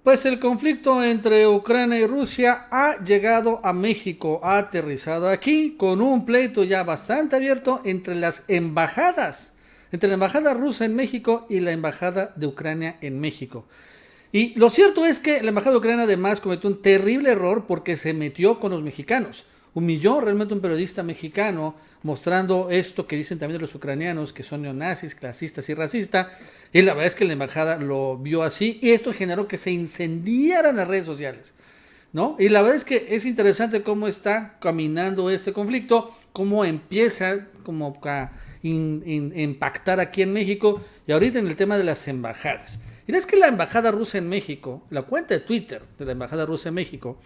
Pues el conflicto entre Ucrania y Rusia ha llegado a México, ha aterrizado aquí con un pleito ya bastante abierto entre las embajadas, entre la embajada rusa en México y la embajada de Ucrania en México. Y lo cierto es que la embajada de Ucrania además cometió un terrible error porque se metió con los mexicanos. Humilló realmente a un periodista mexicano mostrando esto que dicen también de los ucranianos, que son neonazis, clasistas y racistas. Y la verdad es que la embajada lo vio así y esto generó que se incendiaran las redes sociales, ¿no? Y la verdad es que es interesante cómo está caminando este conflicto, cómo empieza como a impactar aquí en México y ahorita en el tema de las embajadas. Y es que la embajada rusa en México, la cuenta de Twitter de la embajada rusa en México,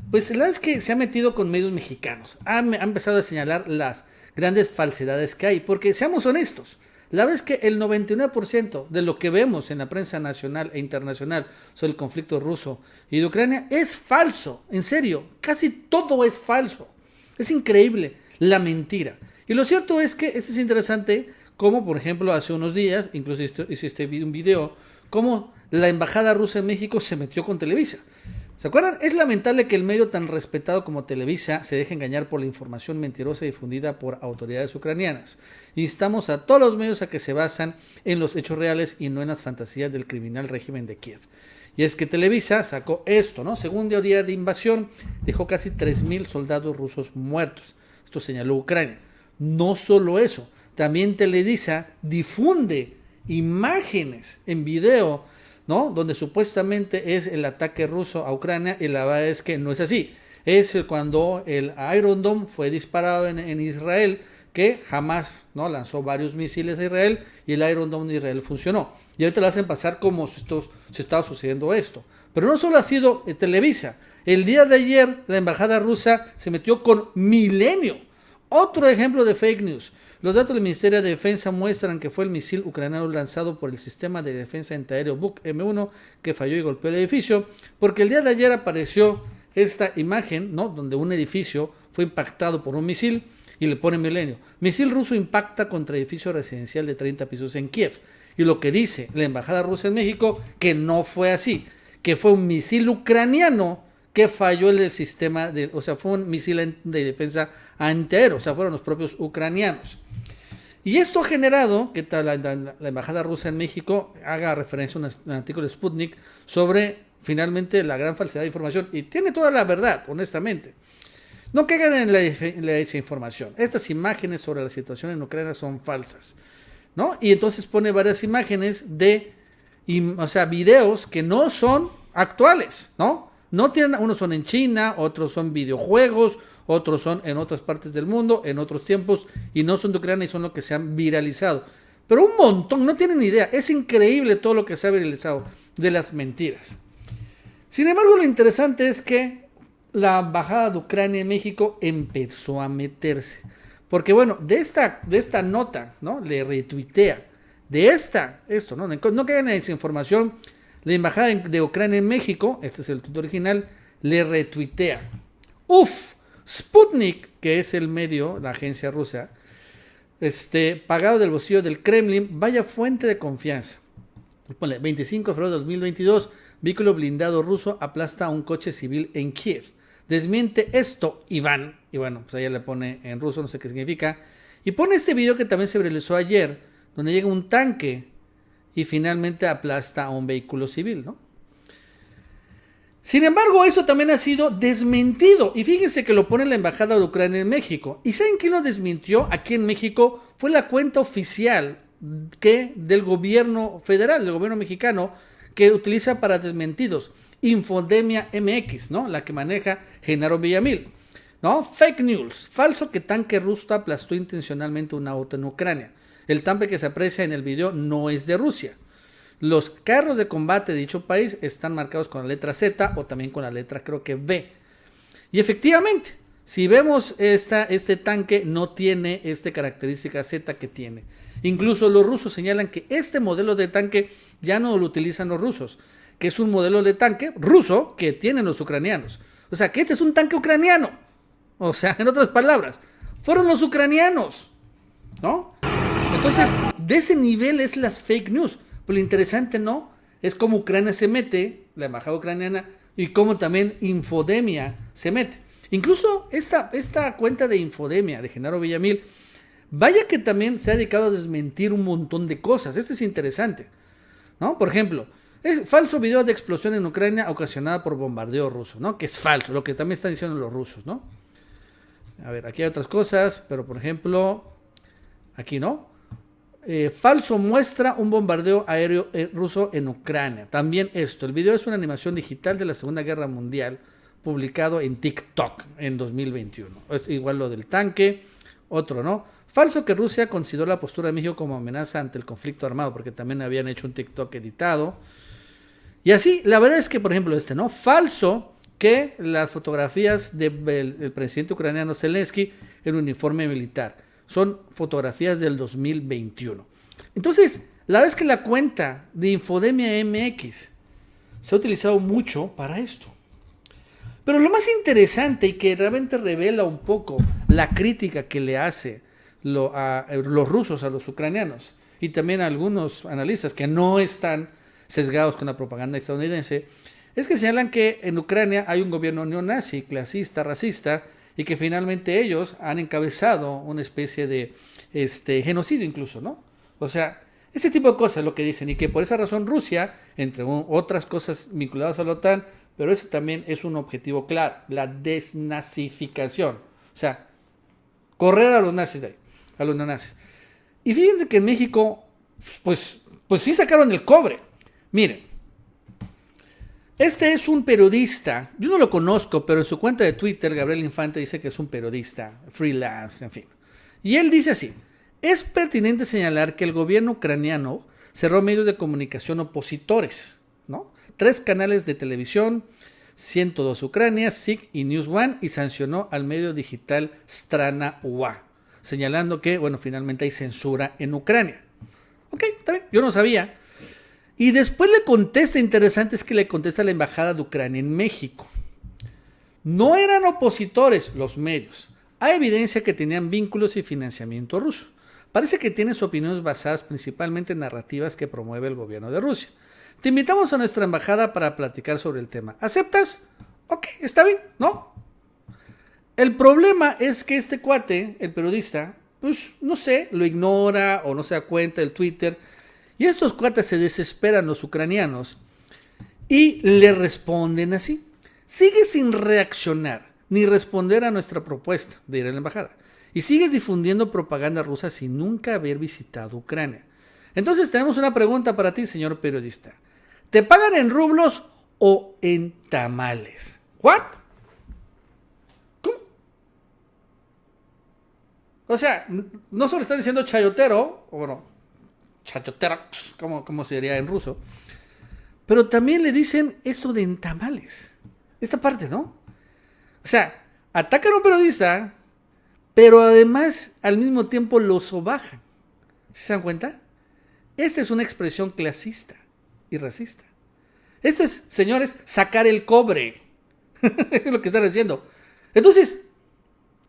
pues la verdad es que se ha metido con medios mexicanos. Ha empezado a señalar las grandes falsedades que hay. Porque seamos honestos, la verdad es que el 99% de lo que vemos en la prensa nacional e internacional sobre el conflicto ruso y de Ucrania es falso. En serio, casi todo es falso. Es increíble la mentira. Y lo cierto es que esto es interesante, como por ejemplo hace unos días, incluso hice un video, cómo la embajada rusa en México se metió con Televisa. ¿Se acuerdan? Es lamentable que el medio tan respetado como Televisa se deje engañar por la información mentirosa difundida por autoridades ucranianas. Instamos a todos los medios a que se basan en los hechos reales y no en las fantasías del criminal régimen de Kiev. Y es que Televisa sacó esto, ¿no? Segundo día de invasión, dejó casi 3,000 soldados rusos muertos. Esto señaló Ucrania. No solo eso, también Televisa difunde imágenes en video, ¿no? Donde supuestamente es el ataque ruso a Ucrania y la verdad es que no es así. Es cuando el Iron Dome fue disparado en Israel, que jamás, ¿no?, lanzó varios misiles a Israel y el Iron Dome de Israel funcionó. Y ahorita lo hacen pasar como si estaba sucediendo esto. Pero no solo ha sido Televisa. El día de ayer la embajada rusa se metió con Milenio. Otro ejemplo de fake news. Los datos del Ministerio de Defensa muestran que fue el misil ucraniano lanzado por el sistema de defensa antiaéreo Buk M1 que falló y golpeó el edificio, porque el día de ayer apareció esta imagen, ¿no?, donde un edificio fue impactado por un misil y le pone Milenio. Misil ruso impacta contra edificio residencial de 30 pisos en Kiev. Y lo que dice la embajada rusa en México, que no fue así, que fue un misil ucraniano que falló el sistema, o sea, fue un misil de defensa antiaéreo, o sea, fueron los propios ucranianos. Y esto ha generado que la embajada rusa en México haga referencia a un artículo de Sputnik sobre finalmente la gran falsedad de información. Y tiene toda la verdad, honestamente. No caigan en la desinformación. Estas imágenes sobre la situación en Ucrania son falsas, ¿no? Y entonces pone varias imágenes de, o sea, videos que no son actuales, ¿no? No tienen, unos son en China, otros son videojuegos, otros son en otras partes del mundo, en otros tiempos, y no son de Ucrania y son los que se han viralizado. Pero un montón, no tienen idea. Es increíble todo lo que se ha viralizado de las mentiras. Sin embargo, lo interesante es que la embajada de Ucrania en México empezó a meterse. Porque bueno, de esta nota, ¿no?, le retuitea. No caigan en esa información. La embajada de Ucrania en México, este es el tuit original, le retuitea. ¡Uf! Sputnik, que es el medio, la agencia rusa, pagado del bolsillo del Kremlin, vaya fuente de confianza. Ponle, 25 de febrero de 2022, vehículo blindado ruso aplasta a un coche civil en Kiev. Desmiente esto, Iván. Y bueno, pues allá le pone en ruso, no sé qué significa. Y pone este video que también se realizó ayer, donde llega un tanque y finalmente aplasta a un vehículo civil, ¿no? Sin embargo, eso también ha sido desmentido. Y fíjense que lo pone la embajada de Ucrania en México. ¿Y saben quién lo desmintió aquí en México? Fue la cuenta oficial del gobierno federal, del gobierno mexicano, que utiliza para desmentidos. Infodemia MX, ¿no?, la que maneja Genaro Villamil, ¿no? Fake news. Falso que tanque ruso aplastó intencionalmente un auto en Ucrania. El tanque que se aprecia en el video no es de Rusia. Los carros de combate de dicho país están marcados con la letra Z o también con la letra, creo que B. Y efectivamente, si vemos este tanque no tiene esta característica Z que tiene. Incluso los rusos señalan que este modelo de tanque ya no lo utilizan los rusos, que es un modelo de tanque ruso que tienen los ucranianos. O sea, que este es un tanque ucraniano. O sea, en otras palabras, fueron los ucranianos, ¿no? Entonces, de ese nivel es las fake news. Pero lo interesante, ¿no?, es cómo Ucrania se mete, la embajada ucraniana, y cómo también Infodemia se mete. Incluso esta cuenta de Infodemia, de Genaro Villamil, vaya que también se ha dedicado a desmentir un montón de cosas. Esto es interesante, ¿no? Por ejemplo, es falso video de explosión en Ucrania ocasionada por bombardeo ruso, ¿no? Que es falso, lo que también están diciendo los rusos, ¿no? A ver, aquí hay otras cosas, pero por ejemplo, aquí no. Falso muestra un bombardeo aéreo ruso en Ucrania. También esto, el video es una animación digital de la Segunda Guerra Mundial, publicado en TikTok en 2021. Es igual lo del tanque, otro, ¿no? Falso que Rusia consideró la postura de México como amenaza ante el conflicto armado, porque también habían hecho un TikTok editado. Y así, la verdad es que, por ejemplo, ¿no? Falso que las fotografías del presidente ucraniano Zelensky en uniforme militar. Son fotografías del 2021. Entonces, la verdad es que la cuenta de Infodemia MX se ha utilizado mucho para esto. Pero lo más interesante y que realmente revela un poco la crítica que le hace a los rusos a los ucranianos y también a algunos analistas que no están sesgados con la propaganda estadounidense, es que señalan que en Ucrania hay un gobierno neonazi, clasista, racista, y que finalmente ellos han encabezado una especie de genocidio incluso, ¿no? O sea, ese tipo de cosas es lo que dicen, y que por esa razón Rusia, entre otras cosas vinculadas a la OTAN, pero ese también es un objetivo claro, la desnazificación. O sea, correr a los nazis de ahí, a los neonazis. Y fíjense que en México, pues sí sacaron el cobre. Miren, este es un periodista, yo no lo conozco, pero en su cuenta de Twitter, Gabriel Infante dice que es un periodista, freelance, en fin. Y él dice así: es pertinente señalar que el gobierno ucraniano cerró medios de comunicación opositores, ¿no? 3 canales de televisión, 102 Ucrania, SIG y News One, y sancionó al medio digital Strana UA, señalando que, bueno, finalmente hay censura en Ucrania. Ok, está bien, yo no sabía. Y después le contesta, interesante es que le contesta a la embajada de Ucrania en México. No eran opositores los medios. Hay evidencia que tenían vínculos y financiamiento ruso. Parece que tienen sus opiniones basadas principalmente en narrativas que promueve el gobierno de Rusia. Te invitamos a nuestra embajada para platicar sobre el tema. ¿Aceptas? Ok, está bien, ¿no? El problema es que este cuate, el periodista, pues no sé, lo ignora o no se da cuenta del Twitter. Y estos cuates se desesperan, los ucranianos, y le responden así. Sigue sin reaccionar ni responder a nuestra propuesta de ir a la embajada. Y sigues difundiendo propaganda rusa sin nunca haber visitado Ucrania. Entonces tenemos una pregunta para ti, señor periodista. ¿Te pagan en rublos o en tamales? ¿What? ¿Cómo? O sea, no solo están diciendo chayotero, o bueno, chayotera, como se diría en ruso, pero también le dicen esto de en tamales. Esta parte, ¿no? O sea, atacan a un periodista, pero además al mismo tiempo lo sobajan. ¿Se dan cuenta? Esta es una expresión clasista y racista. Esto es, señores, sacar el cobre. Es lo que están haciendo. Entonces,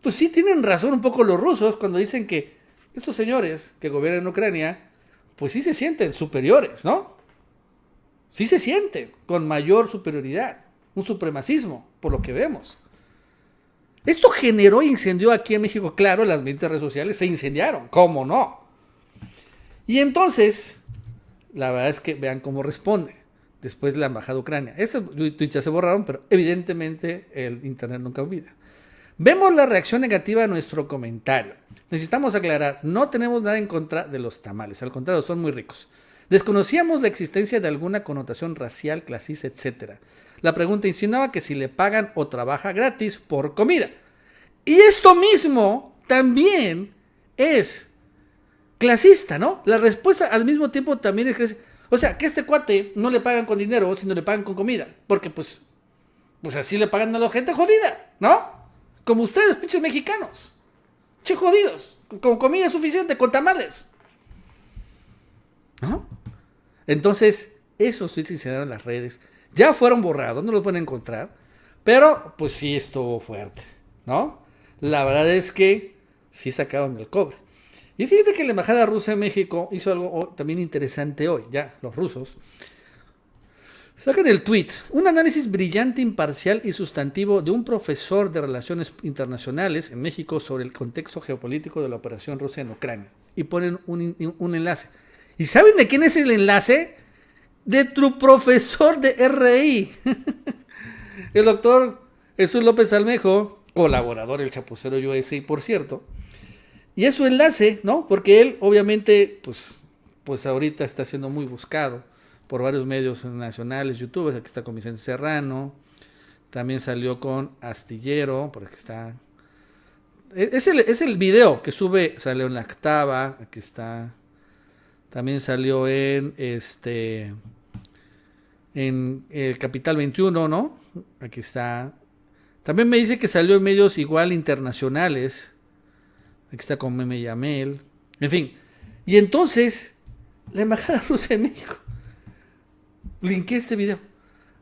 pues sí tienen razón un poco los rusos cuando dicen que estos señores que gobiernan Ucrania, pues sí se sienten superiores, ¿no? Sí se sienten con mayor superioridad, un supremacismo, por lo que vemos. Esto generó incendio aquí en México, claro, las redes sociales se incendiaron, ¿cómo no? Y entonces, la verdad es que vean cómo responde después la embajada de Ucrania. Esos tweets ya se borraron, pero evidentemente el internet nunca olvida. Vemos la reacción negativa a nuestro comentario. Necesitamos aclarar, no tenemos nada en contra de los tamales, al contrario, son muy ricos. Desconocíamos la existencia de alguna connotación racial, clasista, etc. La pregunta insinuaba que si le pagan o trabaja gratis por comida. Y esto mismo también es clasista, ¿no? La respuesta al mismo tiempo también es clasista. O sea, que a este cuate no le pagan con dinero, sino le pagan con comida. Porque pues así le pagan a la gente jodida, ¿no? Como ustedes, pinches mexicanos. Che jodidos. Con comida suficiente, con tamales. ¿No? Entonces, esos tweets que se dan en las redes ya fueron borrados, no los pueden encontrar. Pero, pues sí estuvo fuerte, ¿no? La verdad es que sí sacaron el cobre. Y fíjate que la embajada rusa en México hizo algo también interesante hoy, ya, los rusos. Sacan el tweet, un análisis brillante, imparcial y sustantivo de un profesor de Relaciones Internacionales en México sobre el contexto geopolítico de la operación rusa en Ucrania. Y ponen un enlace. ¿Y saben de quién es el enlace? De tu profesor de RI. El doctor Jesús López Almejo, colaborador del Chapucero USA, por cierto. Y es su enlace, ¿no? Porque él, obviamente, pues ahorita está siendo muy buscado por varios medios nacionales, youtubers. Aquí está con Vicente Serrano, también salió con Astillero, por aquí está. Es el video que sube, salió en La Octava, aquí está. También salió en el Capital 21, ¿no? Aquí está. También me dice que salió en medios igual internacionales. Aquí está con Meme Yamel. En fin. Y entonces, la Embajada Rusa en México linké este video,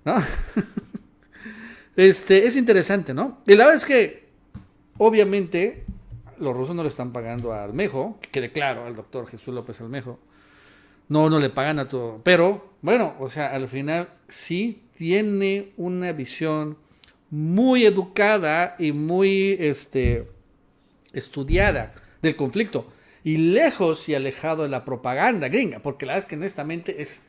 ¿no? Es interesante, ¿no? Y la verdad es que, obviamente, los rusos no le están pagando a Almejo, que quede claro, al doctor Jesús López Almejo. No le pagan a todo. Pero, bueno, o sea, al final sí tiene una visión muy educada y muy estudiada del conflicto. Y lejos y alejado de la propaganda gringa, porque la verdad es que honestamente es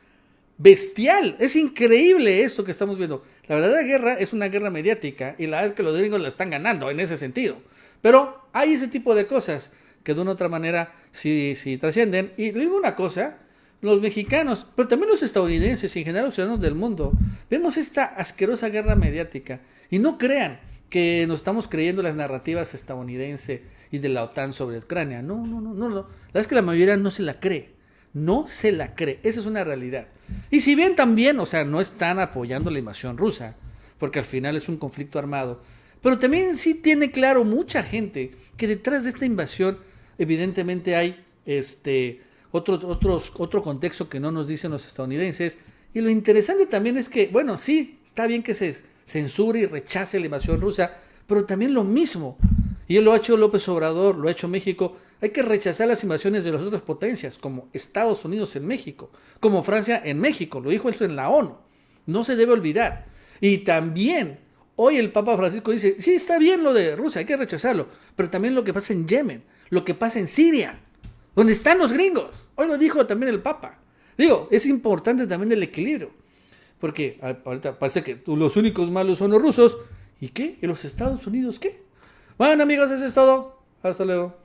bestial, es increíble esto que estamos viendo. La verdadera guerra es una guerra mediática y la verdad es que los gringos la están ganando en ese sentido. Pero hay ese tipo de cosas que de una u otra manera sí trascienden. Y le digo una cosa, los mexicanos, pero también los estadounidenses y en general los ciudadanos del mundo, vemos esta asquerosa guerra mediática y no crean que nos estamos creyendo las narrativas estadounidenses y de la OTAN sobre Ucrania. No. La verdad es que la mayoría no se la cree. No se la cree, esa es una realidad. Y si bien también, o sea, no están apoyando la invasión rusa, porque al final es un conflicto armado, pero también sí tiene claro mucha gente que detrás de esta invasión evidentemente hay otro contexto que no nos dicen los estadounidenses. Y lo interesante también es que, bueno, sí, está bien que se censure y rechace la invasión rusa, pero también lo mismo, y lo ha hecho López Obrador, lo ha hecho México, hay que rechazar las invasiones de las otras potencias, como Estados Unidos en México, como Francia en México, lo dijo eso en la ONU, no se debe olvidar. Y también, hoy el Papa Francisco dice, sí, está bien lo de Rusia, hay que rechazarlo, pero también lo que pasa en Yemen, lo que pasa en Siria, donde están los gringos, hoy lo dijo también el Papa. Digo, es importante también el equilibrio, porque ahorita parece que los únicos malos son los rusos, ¿y qué? ¿Y los Estados Unidos qué? Bueno, amigos, eso es todo. Hasta luego.